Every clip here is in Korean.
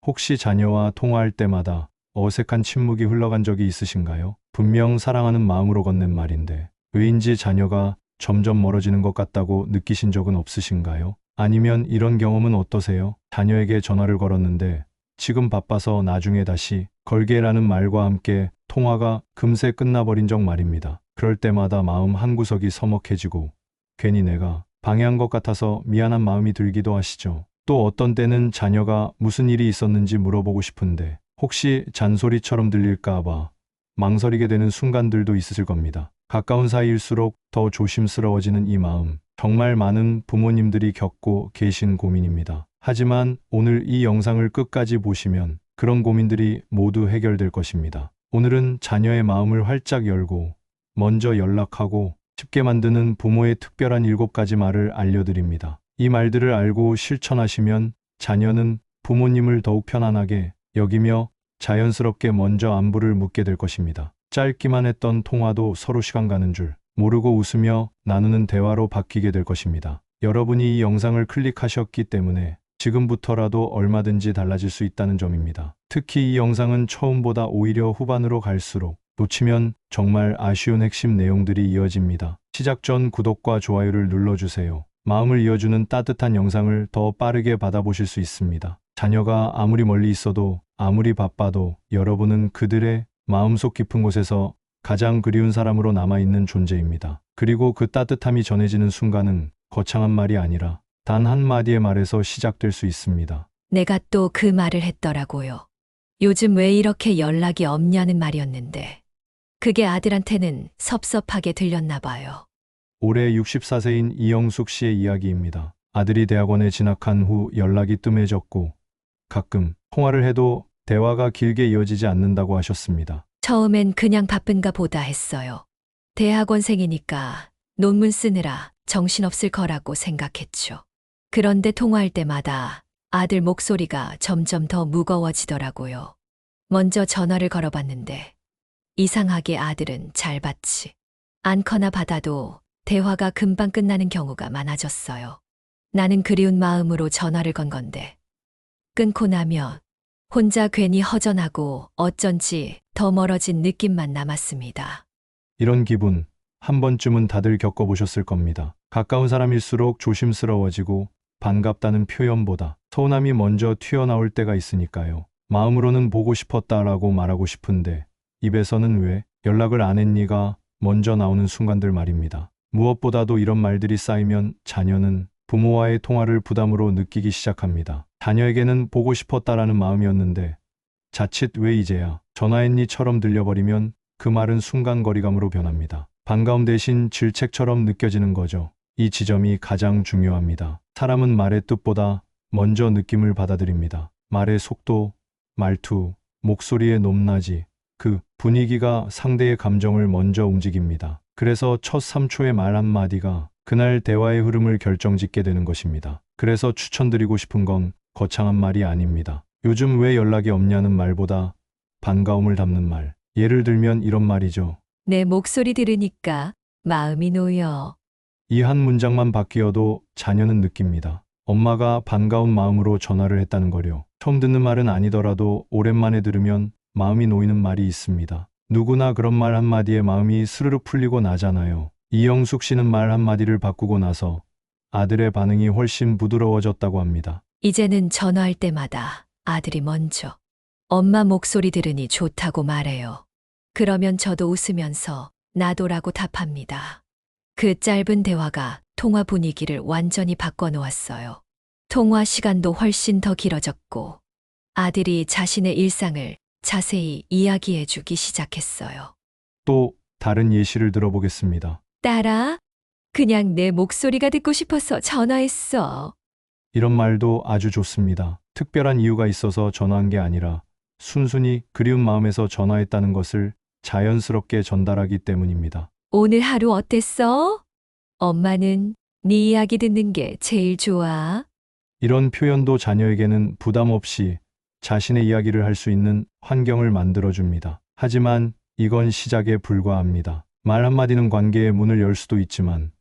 혹시 자녀와 통화할 때마다 어색한 침묵이 흘러간 적이 있으신가요? 분명 사랑하는 마음으로 건넨 말인데 왜인지 자녀가 점점 멀어지는 것 같다고 느끼신 적은 없으신가요? 아니면 이런 경험은 어떠세요? 자녀에게 전화를 걸었는데 지금 바빠서 나중에 다시 걸게라는 말과 함께 통화가 금세 끝나버린 적 말입니다. 그럴 때마다 마음 한구석이 서먹해지고 괜히 내가 방해한 것 같아서 미안한 마음이 들기도 하시죠. 또 어떤 때는 자녀가 무슨 일이 있었는지 물어보고 싶은데 혹시 잔소리처럼 들릴까봐 망설이게 되는 순간들도 있으실 겁니다. 가까운 사이일수록 더 조심스러워지는 이 마음, 정말 많은 부모님들이 겪고 계신 고민입니다. 하지만 오늘 이 영상을 끝까지 보시면 그런 고민들이 모두 해결될 것입니다. 오늘은 자녀의 마음을 활짝 열고 먼저 연락하고 쉽게 만드는 부모의 특별한 7가지 말을 알려드립니다. 이 말들을 알고 실천하시면 자녀는 부모님을 더욱 편안하게 여기며 자연스럽게 먼저 안부를 묻게 될 것입니다. 짧기만 했던 통화도 서로 시간 가는 줄 모르고 웃으며 나누는 대화로 바뀌게 될 것입니다. 여러분이 이 영상을 클릭하셨기 때문에 지금부터라도 얼마든지 달라질 수 있다는 점입니다. 특히 이 영상은 처음보다 오히려 후반으로 갈수록 놓치면 정말 아쉬운 핵심 내용들이 이어집니다. 시작 전 구독과 좋아요를 눌러주세요. 마음을 이어주는 따뜻한 영상을 더 빠르게 받아보실 수 있습니다. 자녀가 아무리 멀리 있어도 아무리 바빠도 여러분은 그들의 마음속 깊은 곳에서 가장 그리운 사람으로 남아있는 존재입니다. 그리고 그 따뜻함이 전해지는 순간은 거창한 말이 아니라 단 한마디의 말에서 시작될 수 있습니다. 내가 또 그 말을 했더라고요. 요즘 왜 이렇게 연락이 없냐는 말이었는데 그게 아들한테는 섭섭하게 들렸나 봐요. 올해 64세인 이영숙 씨의 이야기입니다. 아들이 대학원에 진학한 후 연락이 뜸해졌고 가끔 통화를 해도 대화가 길게 이어지지 않는다고 하셨습니다. 처음엔 그냥 바쁜가 보다 했어요. 대학원생이니까 논문 쓰느라 정신없을 거라고 생각했죠. 그런데 통화할 때마다 아들 목소리가 점점 더 무거워지더라고요. 먼저 전화를 걸어봤는데 이상하게 아들은 잘 받지 않거나 받아도 대화가 금방 끝나는 경우가 많아졌어요. 나는 그리운 마음으로 전화를 건 건데 끊고 나면 혼자 괜히 허전하고 어쩐지 더 멀어진 느낌만 남았습니다. 이런 기분 한 번쯤은 다들 겪어보셨을 겁니다. 가까운 사람일수록 조심스러워지고 반갑다는 표현보다 서운함이 먼저 튀어나올 때가 있으니까요. 마음으로는 보고 싶었다라고 말하고 싶은데 입에서는 왜 연락을 안 했니가 먼저 나오는 순간들 말입니다. 무엇보다도 이런 말들이 쌓이면 자녀는 부모와의 통화를 부담으로 느끼기 시작합니다. 자녀에게는 보고 싶었다라는 마음이었는데 자칫 왜 이제야 전화했니처럼 들려버리면 그 말은 순간 거리감으로 변합니다. 반가움 대신 질책처럼 느껴지는 거죠. 이 지점이 가장 중요합니다. 사람은 말의 뜻보다 먼저 느낌을 받아들입니다. 말의 속도, 말투, 목소리의 높낮이, 그 분위기가 상대의 감정을 먼저 움직입니다. 그래서 첫 3초의 말 한마디가 그날 대화의 흐름을 결정짓게 되는 것입니다. 그래서 추천드리고 싶은 건 거창한 말이 아닙니다. 요즘 왜 연락이 없냐는 말보다 반가움을 담는 말. 예를 들면 이런 말이죠. 내 목소리 들으니까 마음이 놓여. 이 한 문장만 바뀌어도 자녀는 느낍니다. 엄마가 반가운 마음으로 전화를 했다는 거요. 처음 듣는 말은 아니더라도 오랜만에 들으면 마음이 놓이는 말이 있습니다. 누구나 그런 말 한마디에 마음이 스르르 풀리고 나잖아요. 이영숙 씨는 말 한마디를 바꾸고 나서 아들의 반응이 훨씬 부드러워졌다고 합니다. 이제는 전화할 때마다 아들이 먼저 엄마 목소리 들으니 좋다고 말해요. 그러면 저도 웃으면서 나도라고 답합니다. 그 짧은 대화가 통화 분위기를 완전히 바꿔놓았어요. 통화 시간도 훨씬 더 길어졌고 아들이 자신의 일상을 자세히 이야기해주기 시작했어요. 또 다른 예시를 들어보겠습니다. 딸아, 그냥 내 목소리가 듣고 싶어서 전화했어. 이런 말도 아주 좋습니다. 특별한 이유가 있어서 전화한 게 아니라 순순히 그리운 마음에서 전화했다는 것을 자연스럽게 전달하기 때문입니다. 오늘 하루 어땠어? 엄마는 네 이야기 듣는 게 제일 좋아. 이런 표현도 자녀에게는 부담 없이 자신의 이야기를 할 수 있는 환경을 만들어줍니다. 하지만 이건 시작에 불과합니다. 말 한마디는 관계의 문을 열 수도 있지만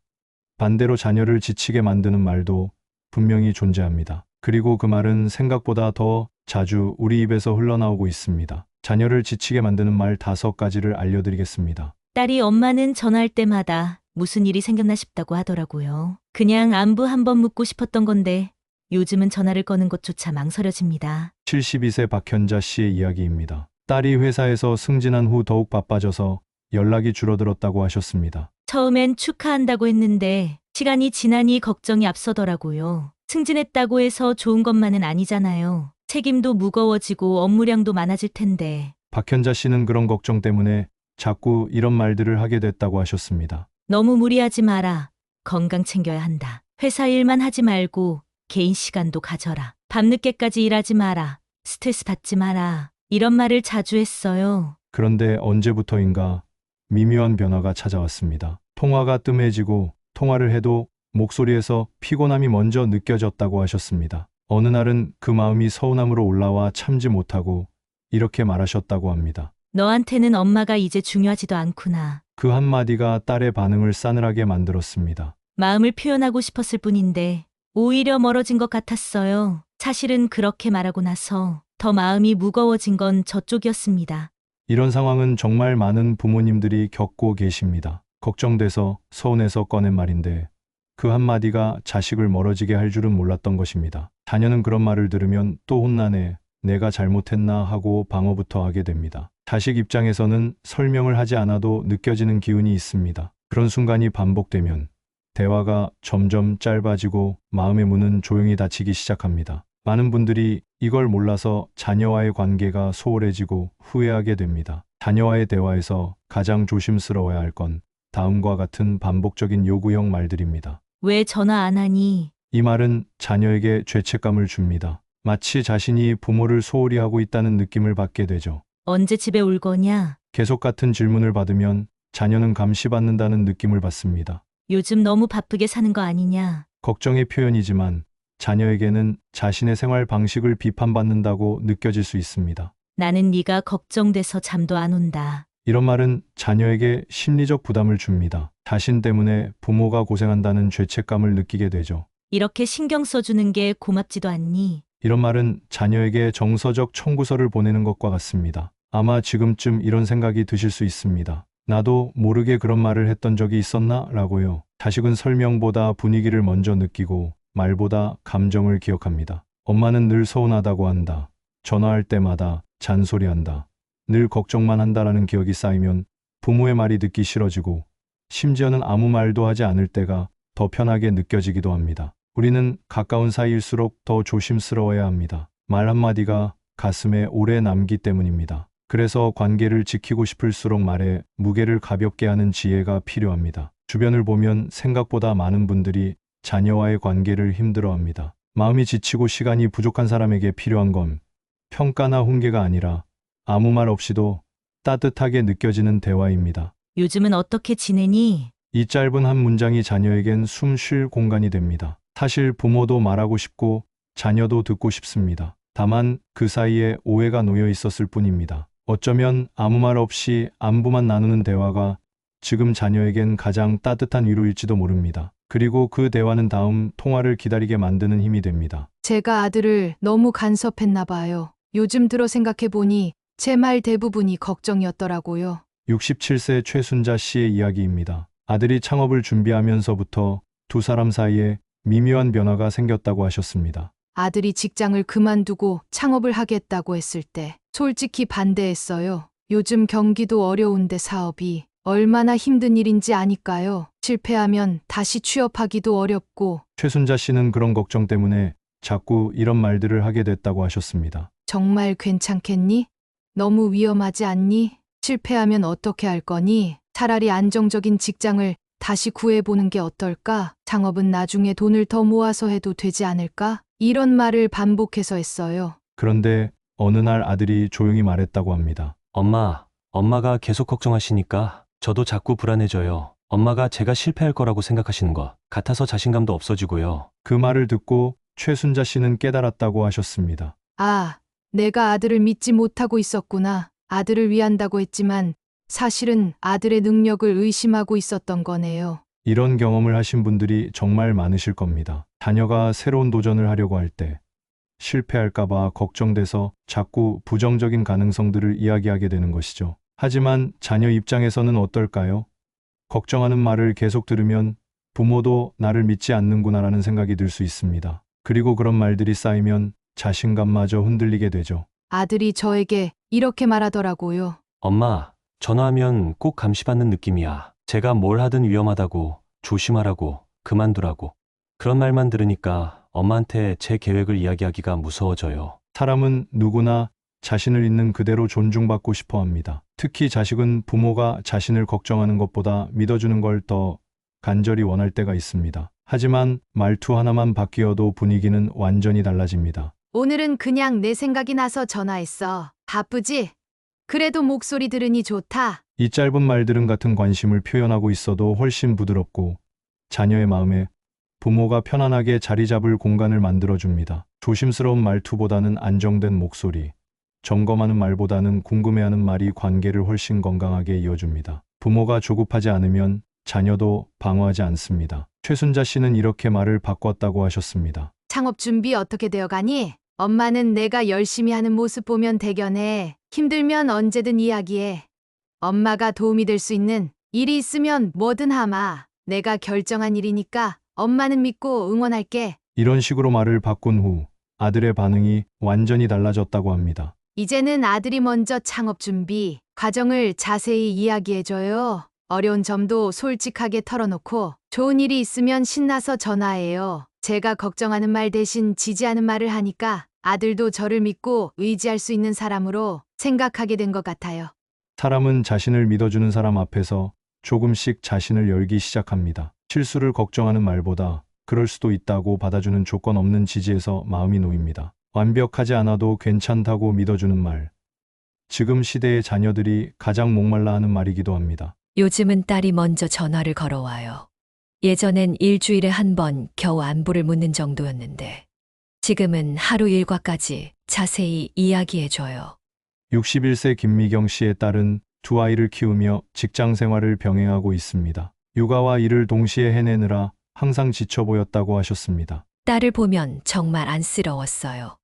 반대로 자녀를 지치게 만드는 말도 분명히 존재합니다. 그리고 그 말은 생각보다 더 자주 우리 입에서 흘러나오고 있습니다. 자녀를 지치게 만드는 말 5가지를 알려드리겠습니다. 딸이 엄마는 전화할 때마다 무슨 일이 생겼나 싶다고 하더라고요. 그냥 안부 한번 묻고 싶었던 건데 요즘은 전화를 거는 것조차 망설여집니다. 72세 박현자 씨의 이야기입니다. 딸이 회사에서 승진한 후 더욱 바빠져서 연락이 줄어들었다고 하셨습니다. 처음엔 축하한다고 했는데 시간이 지나니 걱정이 앞서더라고요. 승진했다고 해서 좋은 것만은 아니잖아요. 책임도 무거워지고 업무량도 많아질 텐데. 박현자 씨는 그런 걱정 때문에 자꾸 이런 말들을 하게 됐다고 하셨습니다. 너무 무리하지 마라. 건강 챙겨야 한다. 회사 일만 하지 말고 개인 시간도 가져라. 밤늦게까지 일하지 마라. 스트레스 받지 마라. 이런 말을 자주 했어요. 그런데 언제부터인가 미묘한 변화가 찾아왔습니다. 통화가 뜸해지고 통화를 해도 목소리에서 피곤함이 먼저 느껴졌다고 하셨습니다. 어느 날은 그 마음이 서운함으로 올라와 참지 못하고 이렇게 말하셨다고 합니다. 너한테는 엄마가 이제 중요하지도 않구나. 그 한마디가 딸의 반응을 싸늘하게 만들었습니다. 마음을 표현하고 싶었을 뿐인데 오히려 멀어진 것 같았어요. 사실은 그렇게 말하고 나서 더 마음이 무거워진 건 저쪽이었습니다. 이런 상황은 정말 많은 부모님들이 겪고 계십니다. 걱정돼서 서운해서 꺼낸 말인데 그 한마디가 자식을 멀어지게 할 줄은 몰랐던 것입니다. 자녀는 그런 말을 들으면 또 혼나네, 내가 잘못했나 하고 방어부터 하게 됩니다. 자식 입장에서는 설명을 하지 않아도 느껴지는 기운이 있습니다. 그런 순간이 반복되면 대화가 점점 짧아지고 마음의 문은 조용히 닫히기 시작합니다. 많은 분들이 이걸 몰라서 자녀와의 관계가 소홀해지고 후회하게 됩니다. 자녀와의 대화에서 가장 조심스러워야 할 건 다음과 같은 반복적인 요구형 말들입니다. 왜 전화 안 하니? 이 말은 자녀에게 죄책감을 줍니다. 마치 자신이 부모를 소홀히 하고 있다는 느낌을 받게 되죠. 언제 집에 올 거냐? 계속 같은 질문을 받으면 자녀는 감시받는다는 느낌을 받습니다. 요즘 너무 바쁘게 사는 거 아니냐? 걱정의 표현이지만 자녀에게는 자신의 생활 방식을 비판받는다고 느껴질 수 있습니다. 나는 네가 걱정돼서 잠도 안 온다. 이런 말은 자녀에게 심리적 부담을 줍니다. 자신 때문에 부모가 고생한다는 죄책감을 느끼게 되죠. 이렇게 신경 써주는 게 고맙지도 않니? 이런 말은 자녀에게 정서적 청구서를 보내는 것과 같습니다. 아마 지금쯤 이런 생각이 드실 수 있습니다. 나도 모르게 그런 말을 했던 적이 있었나? 라고요. 자식은 설명보다 분위기를 먼저 느끼고 말보다 감정을 기억합니다. 엄마는 늘 서운하다고 한다. 전화할 때마다 잔소리한다. 늘 걱정만 한다라는 기억이 쌓이면 부모의 말이 듣기 싫어지고 심지어는 아무 말도 하지 않을 때가 더 편하게 느껴지기도 합니다. 우리는 가까운 사이일수록 더 조심스러워야 합니다. 말 한마디가 가슴에 오래 남기 때문입니다. 그래서 관계를 지키고 싶을수록 말에 무게를 가볍게 하는 지혜가 필요합니다. 주변을 보면 생각보다 많은 분들이 자녀와의 관계를 힘들어합니다. 마음이 지치고 시간이 부족한 사람에게 필요한 건 평가나 훈계가 아니라 아무 말 없이도 따뜻하게 느껴지는 대화입니다. 요즘은 어떻게 지내니? 이 짧은 한 문장이 자녀에겐 숨 쉴 공간이 됩니다. 사실 부모도 말하고 싶고 자녀도 듣고 싶습니다. 다만 그 사이에 오해가 놓여 있었을 뿐입니다. 어쩌면 아무 말 없이 안부만 나누는 대화가 지금 자녀에겐 가장 따뜻한 위로일지도 모릅니다. 그리고 그 대화는 다음 통화를 기다리게 만드는 힘이 됩니다. 제가 아들을 너무 간섭했나 봐요. 요즘 들어 생각해보니 제 말 대부분이 걱정이었더라고요. 67세 최순자 씨의 이야기입니다. 아들이 창업을 준비하면서부터 두 사람 사이에 미묘한 변화가 생겼다고 하셨습니다. 아들이 직장을 그만두고 창업을 하겠다고 했을 때 솔직히 반대했어요. 요즘 경기도 어려운데 사업이 얼마나 힘든 일인지 아니까요. 실패하면 다시 취업하기도 어렵고 최순자 씨는 그런 걱정 때문에 자꾸 이런 말들을 하게 됐다고 하셨습니다. 정말 괜찮겠니? 너무 위험하지 않니? 실패하면 어떻게 할 거니? 차라리 안정적인 직장을 다시 구해보는 게 어떨까? 창업은 나중에 돈을 더 모아서 해도 되지 않을까? 이런 말을 반복해서 했어요. 그런데 어느 날 아들이 조용히 말했다고 합니다. 엄마가 계속 걱정하시니까 저도 자꾸 불안해져요. 엄마가 제가 실패할 거라고 생각하시는 것 같아서 자신감도 없어지고요. 그 말을 듣고 최순자 씨는 깨달았다고 하셨습니다. 아, 내가 아들을 믿지 못하고 있었구나. 아들을 위한다고 했지만 사실은 아들의 능력을 의심하고 있었던 거네요. 이런 경험을 하신 분들이 정말 많으실 겁니다. 자녀가 새로운 도전을 하려고 할 때 실패할까봐 걱정돼서 자꾸 부정적인 가능성들을 이야기하게 되는 것이죠. 하지만 자녀 입장에서는 어떨까요? 걱정하는 말을 계속 들으면 부모도 나를 믿지 않는구나라는 생각이 들 수 있습니다. 그리고 그런 말들이 쌓이면 자신감마저 흔들리게 되죠. 아들이 저에게 이렇게 말하더라고요. 엄마, 전화하면 꼭 감시받는 느낌이야. 제가 뭘 하든 위험하다고, 조심하라고, 그만두라고. 그런 말만 들으니까 엄마한테 제 계획을 이야기하기가 무서워져요. 사람은 누구나 자신을 있는 그대로 존중받고 싶어 합니다. 특히 자식은 부모가 자신을 걱정하는 것보다 믿어주는 걸 더 간절히 원할 때가 있습니다. 하지만 말투 하나만 바뀌어도 분위기는 완전히 달라집니다. 오늘은 그냥 내 생각이 나서 전화했어. 바쁘지? 그래도 목소리 들으니 좋다. 이 짧은 말들은 같은 관심을 표현하고 있어도 훨씬 부드럽고 자녀의 마음에 부모가 편안하게 자리 잡을 공간을 만들어줍니다. 조심스러운 말투보다는 안정된 목소리, 점검하는 말보다는 궁금해하는 말이 관계를 훨씬 건강하게 이어줍니다. 부모가 조급하지 않으면 자녀도 방어하지 않습니다. 최순자 씨는 이렇게 말을 바꿨다고 하셨습니다. 창업 준비 어떻게 되어가니? 엄마는 내가 열심히 하는 모습 보면 대견해. 힘들면 언제든 이야기해. 엄마가 도움이 될 수 있는 일이 있으면 뭐든 하마. 내가 결정한 일이니까 엄마는 믿고 응원할게. 이런 식으로 말을 바꾼 후 아들의 반응이 완전히 달라졌다고 합니다. 이제는 아들이 먼저 창업 준비 과정을 자세히 이야기해줘요. 어려운 점도 솔직하게 털어놓고 좋은 일이 있으면 신나서 전화해요. 제가 걱정하는 말 대신 지지하는 말을 하니까 아들도 저를 믿고 의지할 수 있는 사람으로 생각하게 된 것 같아요. 사람은 자신을 믿어주는 사람 앞에서 조금씩 자신을 열기 시작합니다. 실수를 걱정하는 말보다 그럴 수도 있다고 받아주는 조건 없는 지지에서 마음이 놓입니다. 완벽하지 않아도 괜찮다고 믿어주는 말. 지금 시대의 자녀들이 가장 목말라 하는 말이기도 합니다. 요즘은 딸이 먼저 전화를 걸어와요. 예전엔 일주일에 한 번 겨우 안부를 묻는 정도였는데 지금은 하루 일과까지 자세히 이야기해줘요. 61세 김미경 씨의 딸은 두 아이를 키우며 직장 생활을 병행하고 있습니다. 육아와 일을 동시에 해내느라 항상 지쳐 보였다고 하셨습니다. 딸을 보면 정말 안쓰러웠어요.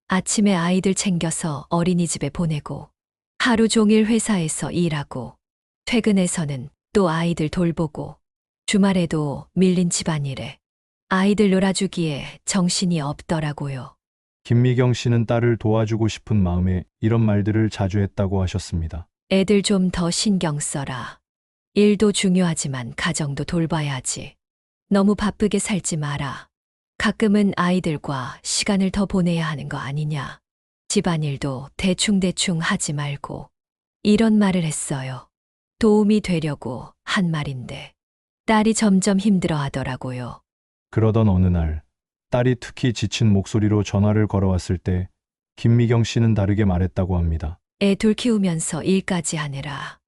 아침에 아이들 챙겨서 어린이집에 보내고 하루 종일 회사에서 일하고 퇴근해서는 또 아이들 돌보고 주말에도 밀린 집안일에 아이들 놀아주기에 정신이 없더라고요. 김미경 씨는 딸을 도와주고 싶은 마음에 이런 말들을 자주 했다고 하셨습니다. 애들 좀 더 신경 써라. 일도 중요하지만 가정도 돌봐야지. 너무 바쁘게 살지 마라. 가끔은 아이들과 시간을 더 보내야 하는 거 아니냐. 집안일도 대충대충 하지 말고. 이런 말을 했어요. 도움이 되려고 한 말인데 딸이 점점 힘들어 하더라고요. 그러던 어느 날 딸이 특히 지친 목소리로 전화를 걸어왔을 때 김미경 씨는 다르게 말했다고 합니다. 애 둘 키우면서 일까지 하느라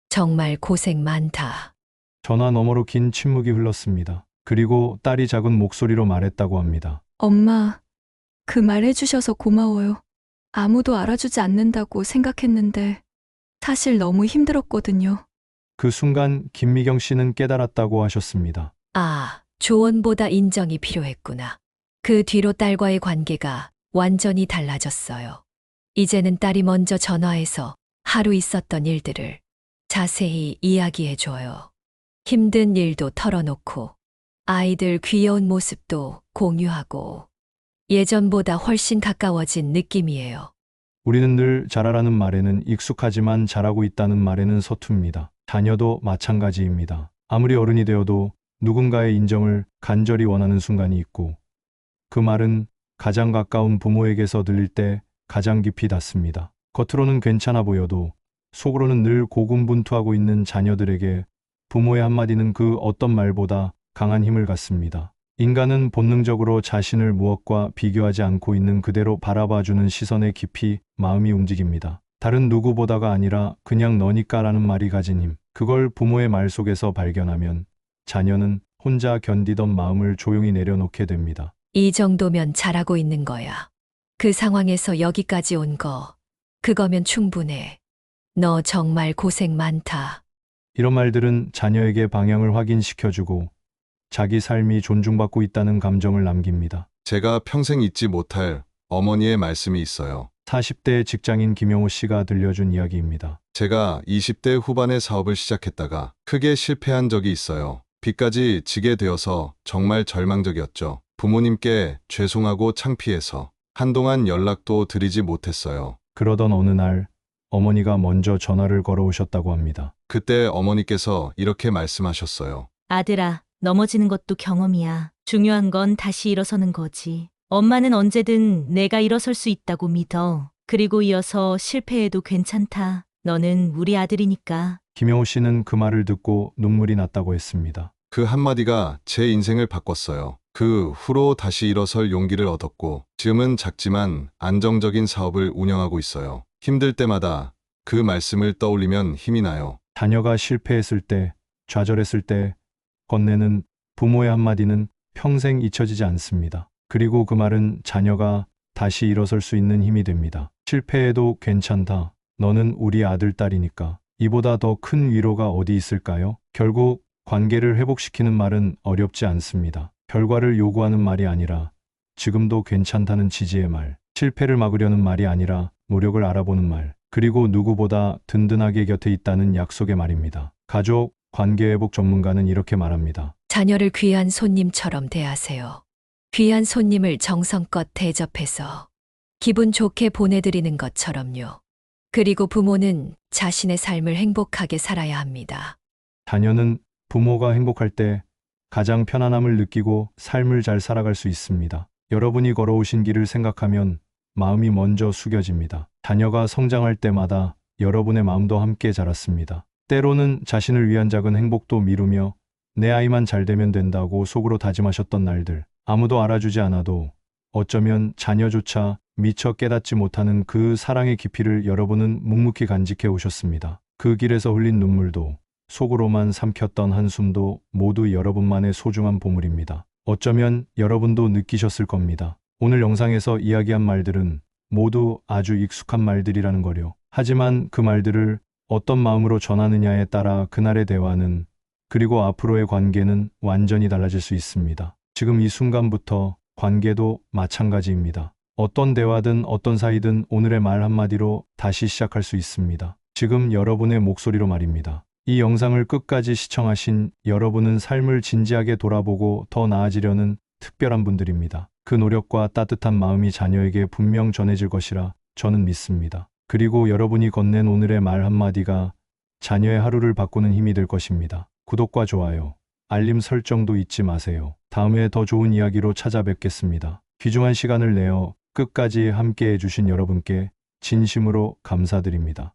정말 고생 많다. 전화 너머로 긴 침묵이 흘렀습니다. 그리고 딸이 작은 목소리로 말했다고 합니다. 엄마, 그 말 해주셔서 고마워요. 아무도 알아주지 않는다고 생각했는데 사실 너무 힘들었거든요. 그 순간 김미경 씨는 깨달았다고 하셨습니다. 아, 조언보다 인정이 필요했구나. 그 뒤로 딸과의 관계가 완전히 달라졌어요. 이제는 딸이 먼저 전화해서 하루 있었던 일들을 자세히 이야기해줘요. 힘든 일도 털어놓고 아이들 귀여운 모습도 공유하고 예전보다 훨씬 가까워진 느낌이에요. 우리는 늘 잘하라는 말에는 익숙하지만 잘하고 있다는 말에는 서툽니다. 자녀도 마찬가지입니다. 아무리 어른이 되어도 누군가의 인정을 간절히 원하는 순간이 있고 그 말은 가장 가까운 부모에게서 들릴 때 가장 깊이 닿습니다. 겉으로는 괜찮아 보여도 속으로는 늘 고군분투하고 있는 자녀들에게 부모의 한마디는 그 어떤 말보다 강한 힘을 갖습니다. 인간은 본능적으로 자신을 무엇과 비교하지 않고 있는 그대로 바라봐주는 시선에 깊이 마음이 움직입니다. 다른 누구보다가 아니라 그냥 너니까라는 말이 가진 힘. 그걸 부모의 말 속에서 발견하면 자녀는 혼자 견디던 마음을 조용히 내려놓게 됩니다. 이 정도면 잘하고 있는 거야. 그 상황에서 여기까지 온 거, 그거면 충분해. 너 정말 고생 많다. 이런 말들은 자녀에게 방향을 확인시켜주고 자기 삶이 존중받고 있다는 감정을 남깁니다. 제가 평생 잊지 못할 어머니의 말씀이 있어요. 40대 직장인 김영호 씨가 들려준 이야기입니다. 제가 20대 후반에 사업을 시작했다가 크게 실패한 적이 있어요. 빚까지 지게 되어서 정말 절망적이었죠. 부모님께 죄송하고 창피해서 한동안 연락도 드리지 못했어요. 그러던 어느 날 어머니가 먼저 전화를 걸어오셨다고 합니다. 그때 어머니께서 이렇게 말씀하셨어요. 아들아, 넘어지는 것도 경험이야. 중요한 건 다시 일어서는 거지. 엄마는 언제든 내가 일어설 수 있다고 믿어. 그리고 이어서 실패해도 괜찮다. 너는 우리 아들이니까. 김영호 씨는 그 말을 듣고 눈물이 났다고 했습니다. 그 한마디가 제 인생을 바꿨어요. 그 후로 다시 일어설 용기를 얻었고 지금은 작지만 안정적인 사업을 운영하고 있어요. 힘들 때마다 그 말씀을 떠올리면 힘이 나요. 자녀가 실패했을 때, 좌절했을 때 건네는 부모의 한마디는 평생 잊혀지지 않습니다. 그리고 그 말은 자녀가 다시 일어설 수 있는 힘이 됩니다. 실패해도 괜찮다. 너는 우리 아들, 딸이니까. 이보다 더 큰 위로가 어디 있을까요? 결국 관계를 회복시키는 말은 어렵지 않습니다. 결과를 요구하는 말이 아니라 지금도 괜찮다는 지지의 말. 실패를 막으려는 말이 아니라 노력을 알아보는 말. 그리고 누구보다 든든하게 곁에 있다는 약속의 말입니다. 가족, 관계회복 전문가는 이렇게 말합니다. 자녀를 귀한 손님처럼 대하세요. 귀한 손님을 정성껏 대접해서 기분 좋게 보내드리는 것처럼요. 그리고 부모는 자신의 삶을 행복하게 살아야 합니다. 자녀는 부모가 행복할 때 가장 편안함을 느끼고 삶을 잘 살아갈 수 있습니다. 여러분이 걸어오신 길을 생각하면 마음이 먼저 숙여집니다. 자녀가 성장할 때마다 여러분의 마음도 함께 자랐습니다. 때로는 자신을 위한 작은 행복도 미루며 내 아이만 잘 되면 된다고 속으로 다짐하셨던 날들. 아무도 알아주지 않아도 어쩌면 자녀조차 미처 깨닫지 못하는 그 사랑의 깊이를 여러분은 묵묵히 간직해 오셨습니다. 그 길에서 흘린 눈물도 속으로만 삼켰던 한숨도 모두 여러분만의 소중한 보물입니다. 어쩌면 여러분도 느끼셨을 겁니다. 오늘 영상에서 이야기한 말들은 모두 아주 익숙한 말들이라는 거요. 하지만 그 말들을 어떤 마음으로 전하느냐에 따라 그날의 대화는 그리고 앞으로의 관계는 완전히 달라질 수 있습니다. 지금 이 순간부터 관계도 마찬가지입니다. 어떤 대화든 어떤 사이든 오늘의 말 한마디로 다시 시작할 수 있습니다. 지금 여러분의 목소리로 말입니다. 이 영상을 끝까지 시청하신 여러분은 삶을 진지하게 돌아보고 더 나아지려는 특별한 분들입니다. 그 노력과 따뜻한 마음이 자녀에게 분명 전해질 것이라 저는 믿습니다. 그리고 여러분이 건넨 오늘의 말 한마디가 자녀의 하루를 바꾸는 힘이 될 것입니다. 구독과 좋아요, 알림 설정도 잊지 마세요. 다음에 더 좋은 이야기로 찾아뵙겠습니다. 귀중한 시간을 내어 끝까지 함께 해주신 여러분께 진심으로 감사드립니다.